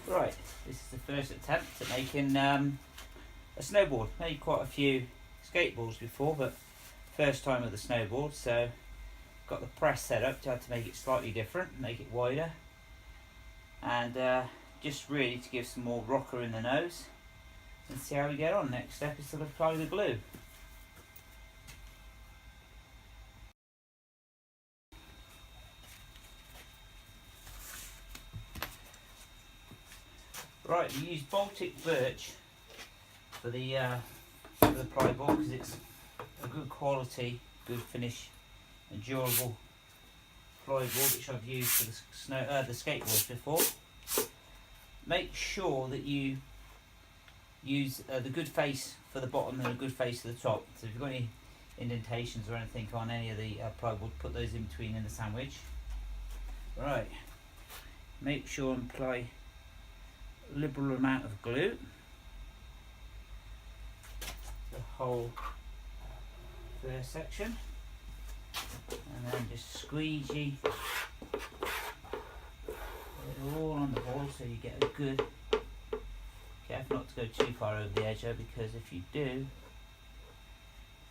Right, this is the first attempt at making a snowboard. Made quite a few skateboards before, but first time with a snowboard, so got the press set up to have to make it slightly different, make it wider, and just really to give some more rocker in the nose and see how we get on. Next step is to apply the glue. Right, we use Baltic birch for the plyboard because it's a good quality, good finish and durable plyboard, which I've used for the skateboards before. Make sure that you use the good face for the bottom and a good face for the top. So if you've got any indentations or anything on any of the plyboard, put those in between in the sandwich. Right, make sure and apply a liberal amount of glue, the whole first section, and then just squeegee it all on the ball so you get a good, careful not to go too far over the edge though, because if you do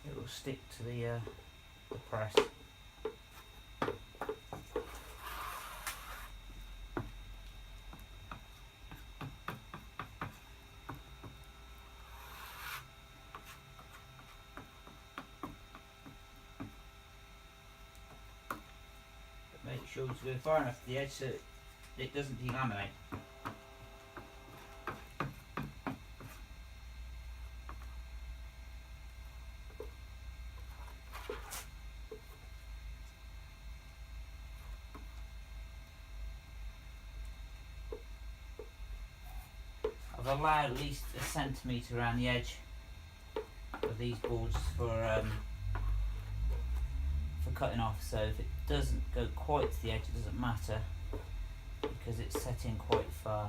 it will stick to the press. Make sure to go far enough to the edge so it doesn't delaminate. I've allowed at least a centimetre around the edge of these boards for cutting off, so if it doesn't go quite to the edge, it doesn't matter because it's set in quite far.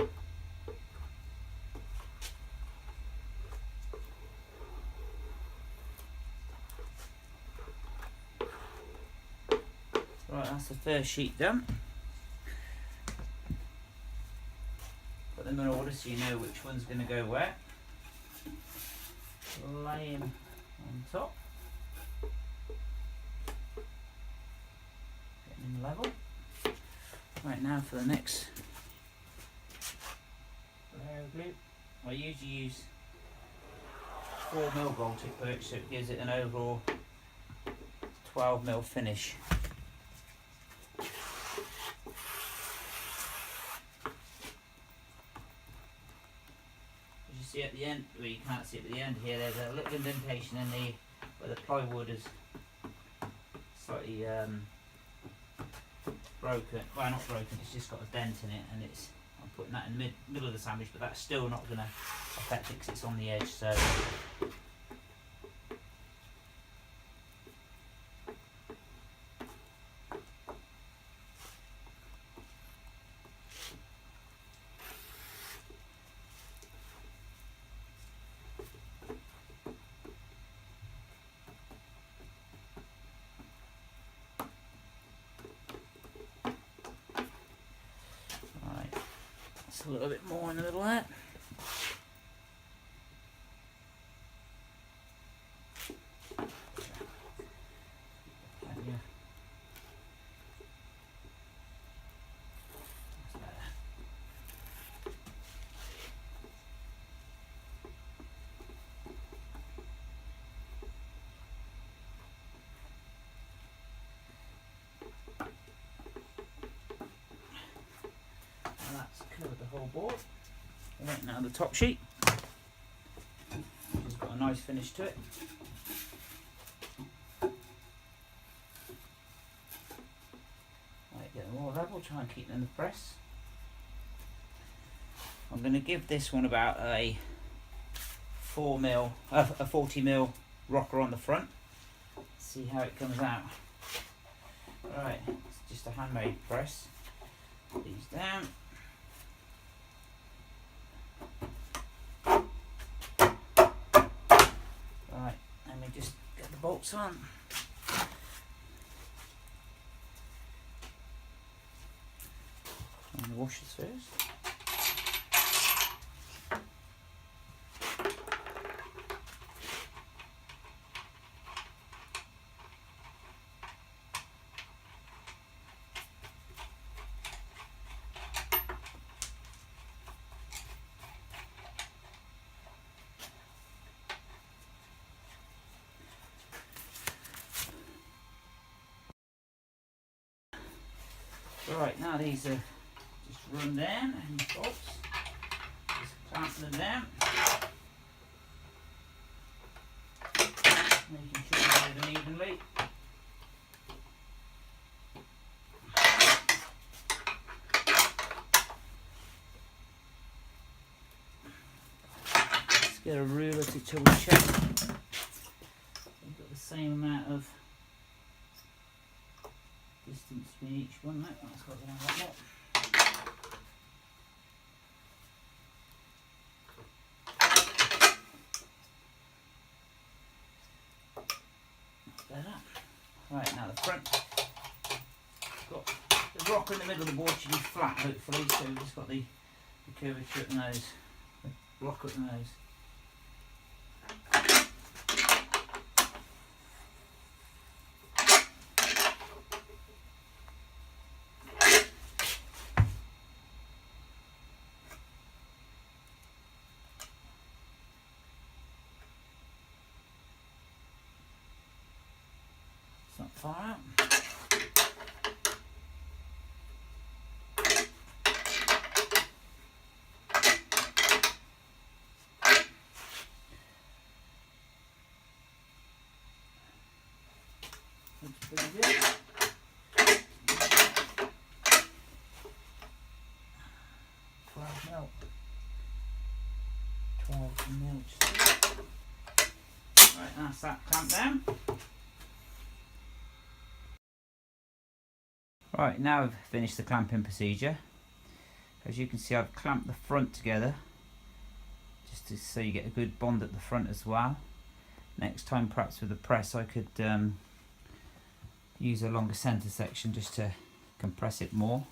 Right, that's the first sheet done. Put them in order so you know which one's going to go where. Lay them on top. Level. Right, now for the next layer of glue. I usually use 4mm Baltic birch, so it gives it an overall 12mm finish. As you see at the end, well, you can't see it at the end here, there's a little indentation in the where the plywood is slightly broken. Well, not broken, it's just got a dent in it, and I'm putting that in the middle of the sandwich, but that's still not going to affect it because it's on the edge. So a little bit more in the middle there. That's covered the whole board. Right, now the top sheet, which has got a nice finish to it. Right, get them all level, try and keep them in the press. I'm going to give this one about a 40mm rocker on the front. See how it comes out. Right, it's just a handmade press. These down. Right, let me just get the bolts on. And the washers first. Right, now these are just run down and bolts. Just clamping them down. Making sure you do them evenly. Let's get a ruler to double check. We've got the same amount of distance between each one. No, that's got around like that. Better. Right, now the front. Got the rocker in the middle of the board should be flat, hopefully, so we've just got the curvature at the nose, the rocker at the nose. It's not far out. Looks pretty good. 12 mil. Right, that's that clamp down. Right, now I've finished the clamping procedure. As you can see, I've clamped the front together just so you get a good bond at the front as well. Next time, perhaps with the press, I could use a longer centre section just to compress it more.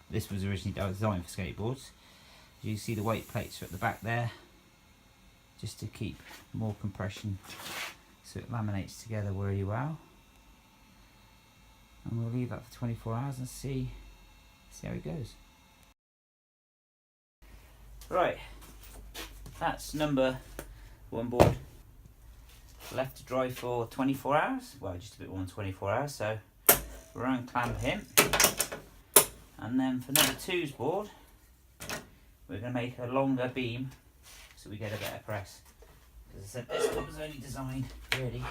This was originally designed for skateboards. As you see, the weight plates are at the back there, just to keep more compression so it laminates together really well. And we'll leave that for 24 hours and see how it goes. Right, that's number 1 board. Left to dry for 24 hours, well, just a bit more than 24 hours, so we'll unclamp him. And then for number 2's board, we're going to make a longer beam so we get a better press. As I said, this board was only designed really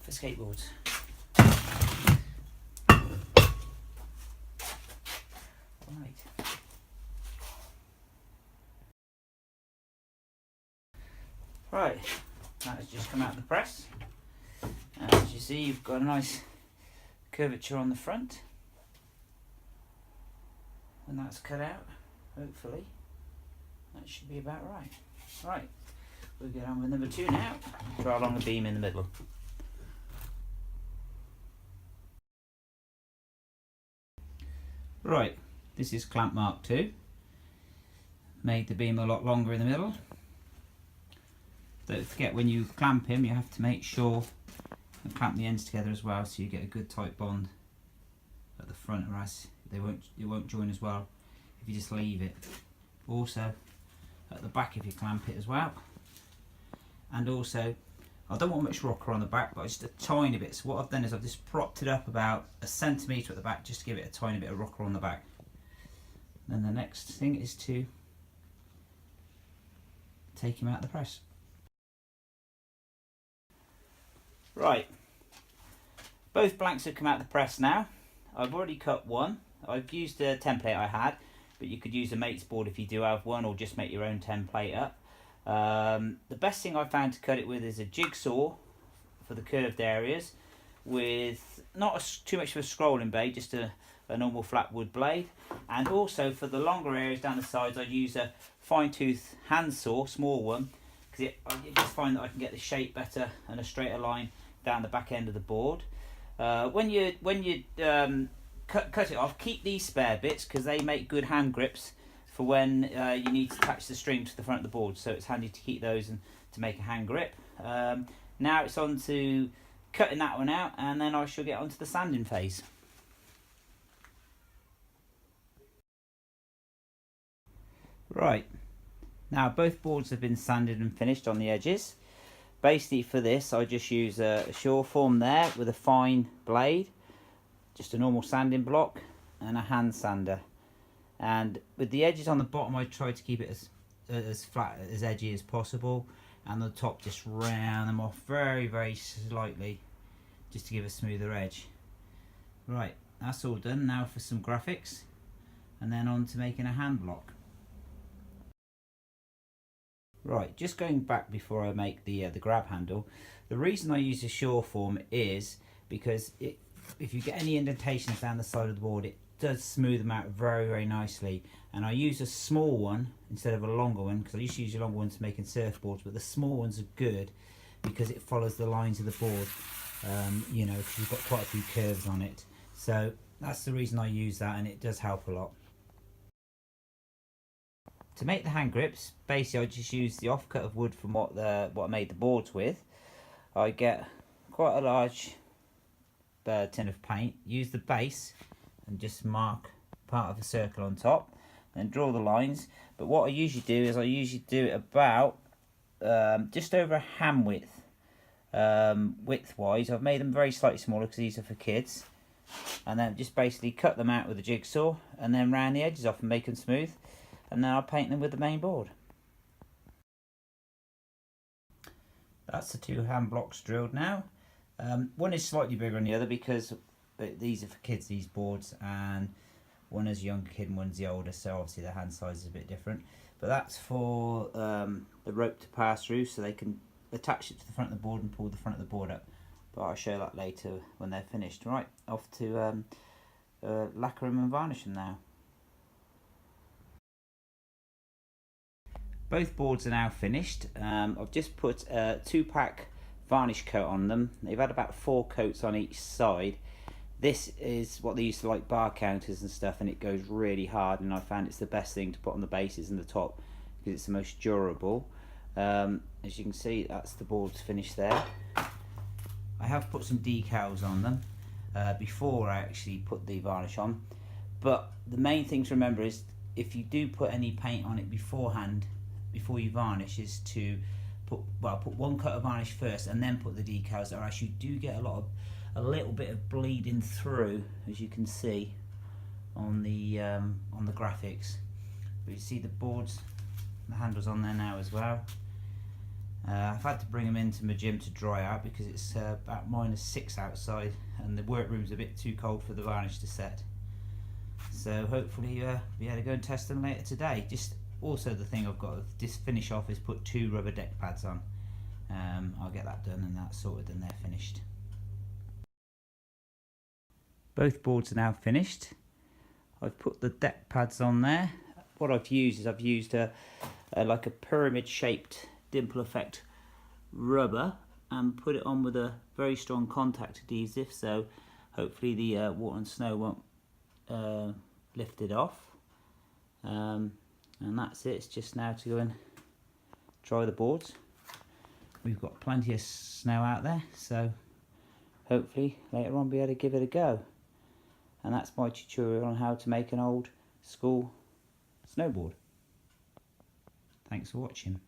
for skateboards. Right. Right, that has just come out of the press. And as you see, you've got a nice curvature on the front. And that's cut out, hopefully. That should be about right. Right, we'll get on with number 2 now. Try along the beam in the middle. Right, this is clamp mark 2. Made the beam a lot longer in the middle. Don't forget, when you clamp him, you have to make sure and clamp the ends together as well, so you get a good tight bond at the front, or else it won't join as well if you just leave it. Also at the back if you clamp it as well. And also, I don't want much rocker on the back, but just a tiny bit. So what I've done is I've just propped it up about a centimetre at the back just to give it a tiny bit of rocker on the back. Then the next thing is to take him out of the press. Right, both blanks have come out of the press now. I've already cut one. I've used a template I had, but you could use a mate's board if you do have one, or just make your own template up. The best thing I found to cut it with is a jigsaw for the curved areas, with not too much of a scrolling blade, just a normal flat wood blade. And also for the longer areas down the sides, I'd use a fine tooth handsaw, small one, because I just find that I can get the shape better and a straighter line down the back end of the board. When you cut it off, keep these spare bits, because they make good hand grips for when you need to attach the string to the front of the board, so it's handy to keep those and to make a hand grip. Now it's on to cutting that one out, and then I shall get onto the sanding phase. Right, now both boards have been sanded and finished on the edges. Basically for this, I just use a shore form there with a fine blade, just a normal sanding block, and a hand sander. And with the edges on the bottom, I try to keep it as flat, as edgy as possible, and the top just round them off very slightly, just to give a smoother edge. Right, that's all done. Now for some graphics, and then on to making a hand block. Right, just going back before I make the grab handle, the reason I use a shore form is because if you get any indentations down the side of the board, it does smooth them out very nicely. And I use a small one instead of a longer one, because I used to use a longer one to making surfboards, but the small ones are good because it follows the lines of the board, you know, because you've got quite a few curves on it. So that's the reason I use that, and it does help a lot. To make the hand grips, basically I just use the offcut of wood from what I made the boards with. I get quite a large tin of paint, use the base and just mark part of a circle on top, and draw the lines. But what I usually do is I usually do it about just over a hand width, width-wise. I've made them very slightly smaller because these are for kids. And then just basically cut them out with a jigsaw, and then round the edges off and make them smooth. And then I'll paint them with the main board. That's the two hand blocks drilled now. One is slightly bigger than the other because these are for kids, these boards, and one is a younger kid and one's the older, so obviously the hand size is a bit different. But that's for the rope to pass through, so they can attach it to the front of the board and pull the front of the board up. But I'll show that later when they're finished. Right, off to lacquer them and varnish them now. Both boards are now finished. I've just put a 2-pack varnish coat on them. They've had about 4 coats on each side. This is what they used to like bar counters and stuff, and it goes really hard, and I found it's the best thing to put on the bases and the top because it's the most durable. As you can see, that's the boards finished there. I have put some decals on them before I actually put the varnish on, but the main thing to remember is if you do put any paint on it beforehand, before you varnish, is to put 1 coat of varnish first and then put the decals, or else you do get a little bit of bleeding through, as you can see on the graphics. But you see the boards, the handles on there now as well. I've had to bring them into my gym to dry out because it's about -6 outside, and the workroom's a bit too cold for the varnish to set. So hopefully be able to go and test them later today. Just also the thing I've got to just finish off is put 2 rubber deck pads on. I'll get that done and that's sorted and they're finished. Both boards are now finished. I've put the deck pads on there. What I've used is like a pyramid shaped dimple effect rubber and put it on with a very strong contact adhesive, so hopefully the water and snow won't lift it off. And that's it. It's just now to go and dry the boards. We've got plenty of snow out there, so hopefully later on be able to give it a go. And that's my tutorial on how to make an old school snowboard. Thanks for watching.